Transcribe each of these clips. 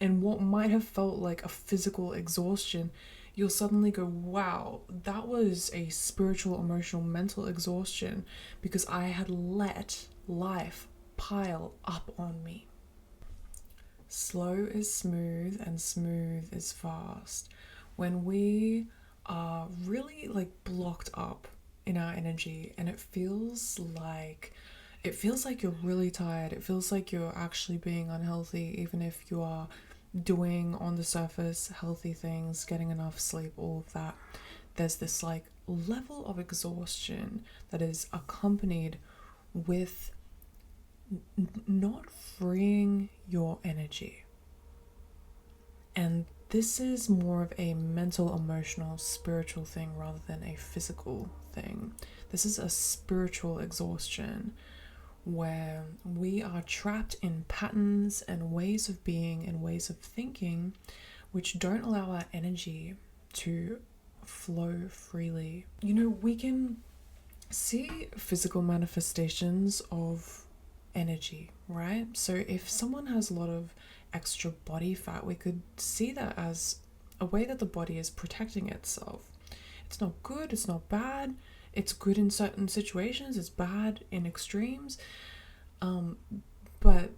And what might have felt like a physical exhaustion, you'll suddenly go, wow, that was a spiritual, emotional, mental exhaustion because I had let life pile up on me. Slow is smooth and smooth is fast. When we are really like blocked up in our energy and it feels like you're really tired. It feels like you're actually being unhealthy, even if you are doing on the surface healthy things, getting enough sleep, all of that. There's this like level of exhaustion that is accompanied with not freeing your energy. And this is more of a mental, emotional, spiritual thing rather than a physical thing. This is a spiritual exhaustion where we are trapped in patterns and ways of being and ways of thinking which don't allow our energy to flow freely. We can see physical manifestations of energy, right? So if someone has a lot of extra body fat, we could see that as a way that the body is protecting itself. It's not good, it's not bad. It's good in certain situations, it's bad in extremes. But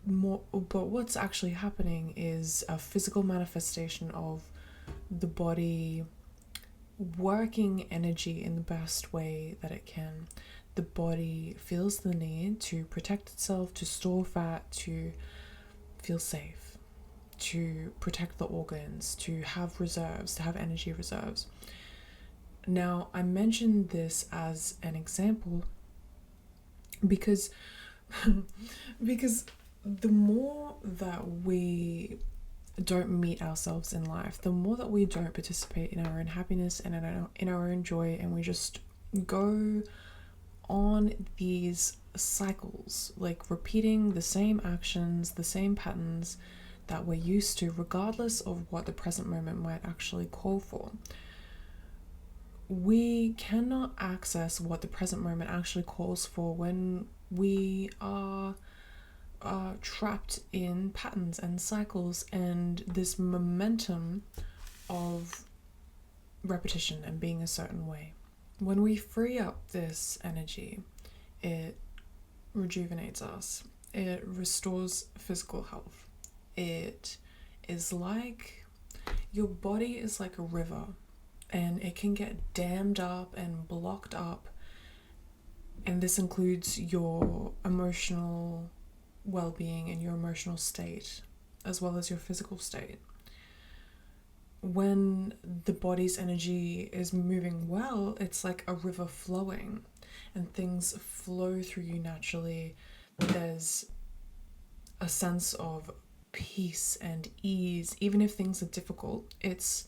what's actually happening is a physical manifestation of the body working energy in the best way that it can. The body feels the need to protect itself, to store fat, to feel safe, to protect the organs, to have reserves, to have energy reserves. Now, I mentioned this as an example because because the more that we don't meet ourselves in life, the more that we don't participate in our own happiness and in our own joy, and we just go on these cycles, like repeating the same actions, the same patterns that we're used to, regardless of what the present moment might actually call for. We cannot access what the present moment actually calls for when we are trapped in patterns and cycles and this momentum of repetition and being a certain way. When we free up this energy, it rejuvenates us. It restores physical health. It is like your body is like a river, and it can get dammed up and blocked up. And this includes your emotional well-being and your emotional state, as well as your physical state. When the body's energy is moving well, it's like a river flowing, and things flow through you naturally. There's a sense of peace and ease. Even if things are difficult, it's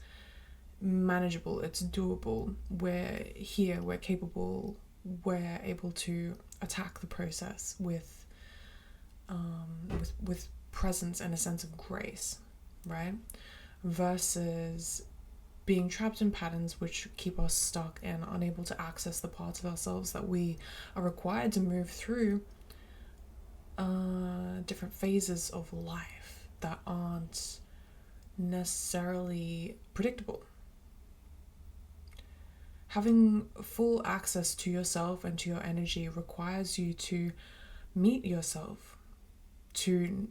manageable, it's doable. We're here, we're capable, we're able to attack the process with presence and a sense of grace, right? Versus being trapped in patterns which keep us stuck and unable to access the parts of ourselves that we are required to move through different phases of life that aren't necessarily predictable. Having full access to yourself and to your energy requires you to meet yourself, to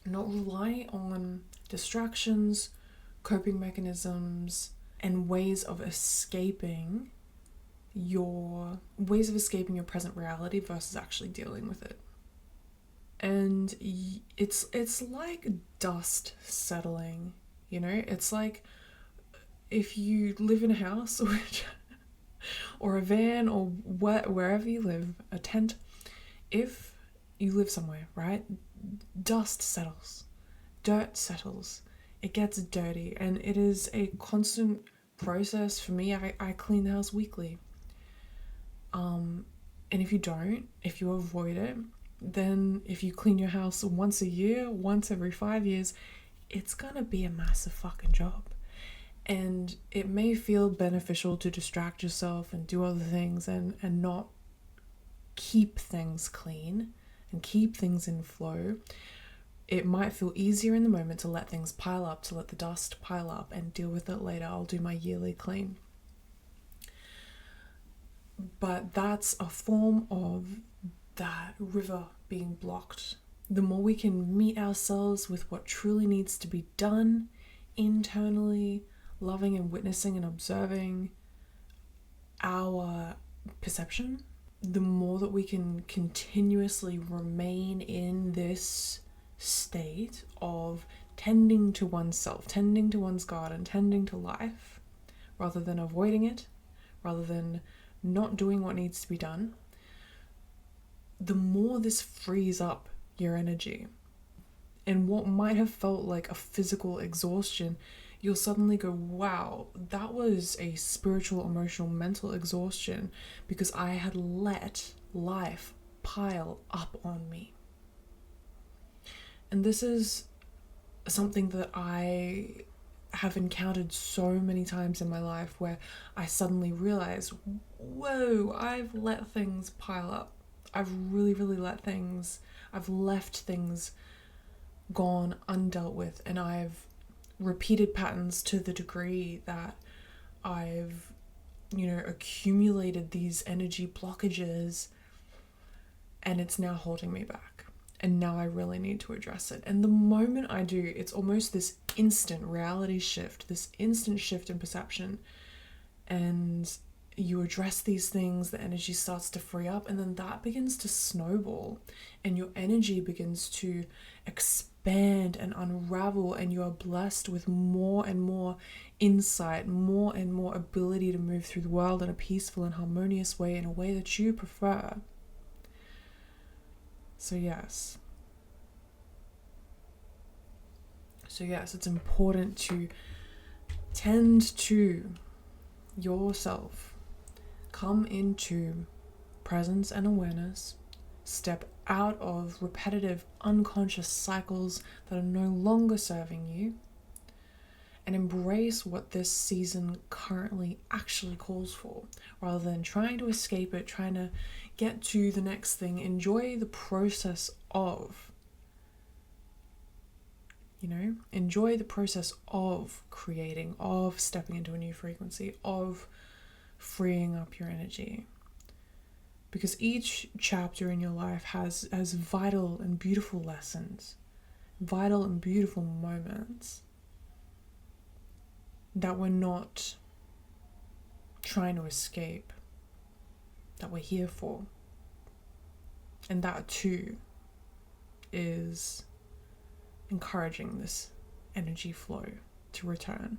not rely on distractions, coping mechanisms, and ways of escaping your present reality versus actually dealing with it. And it's like dust settling, it's like if you live in a house or a van or wherever you live, a tent. If you live somewhere, right, dust settles, dirt settles, it gets dirty, and it is a constant process. For me, I clean the house weekly. And if you avoid it, then if you clean your house once a year, once every 5 years, it's gonna be a massive fucking job. And it may feel beneficial to distract yourself and do other things and not keep things clean and keep things in flow. It might feel easier in the moment to let things pile up, to let the dust pile up and deal with it later. I'll do my yearly clean. But that's a form of that river being blocked. The more we can meet ourselves with what truly needs to be done internally, loving and witnessing and observing our perception, the more that we can continuously remain in this state of tending to oneself, tending to one's garden, tending to life, rather than avoiding it, rather than not doing what needs to be done, the more this frees up your energy. And what might have felt like a physical exhaustion, you'll suddenly go, wow, that was a spiritual, emotional, mental exhaustion because I had let life pile up on me. And this is something that I have encountered so many times in my life where I suddenly realize, whoa, I've let things pile up. I've really left things gone undealt with, and I've repeated patterns to the degree that I've, accumulated these energy blockages, and it's now holding me back. And now I really need to address it. And the moment I do, it's almost this instant reality shift, this instant shift in perception. And you address these things, the energy starts to free up, and then that begins to snowball. And your energy begins to expand and unravel, and you are blessed with more and more insight, more and more ability to move through the world in a peaceful and harmonious way, in a way that you prefer. So yes, it's important to tend to yourself, come into presence and awareness, step out of repetitive unconscious cycles that are no longer serving you, and embrace what this season currently actually calls for, rather than trying to escape it, trying to get to the next thing. Enjoy the process of, enjoy the process of creating, of stepping into a new frequency, of freeing up your energy. Because each chapter in your life has vital and beautiful lessons, vital and beautiful moments that we're not trying to escape, that we're here for. And that too is encouraging this energy flow to return.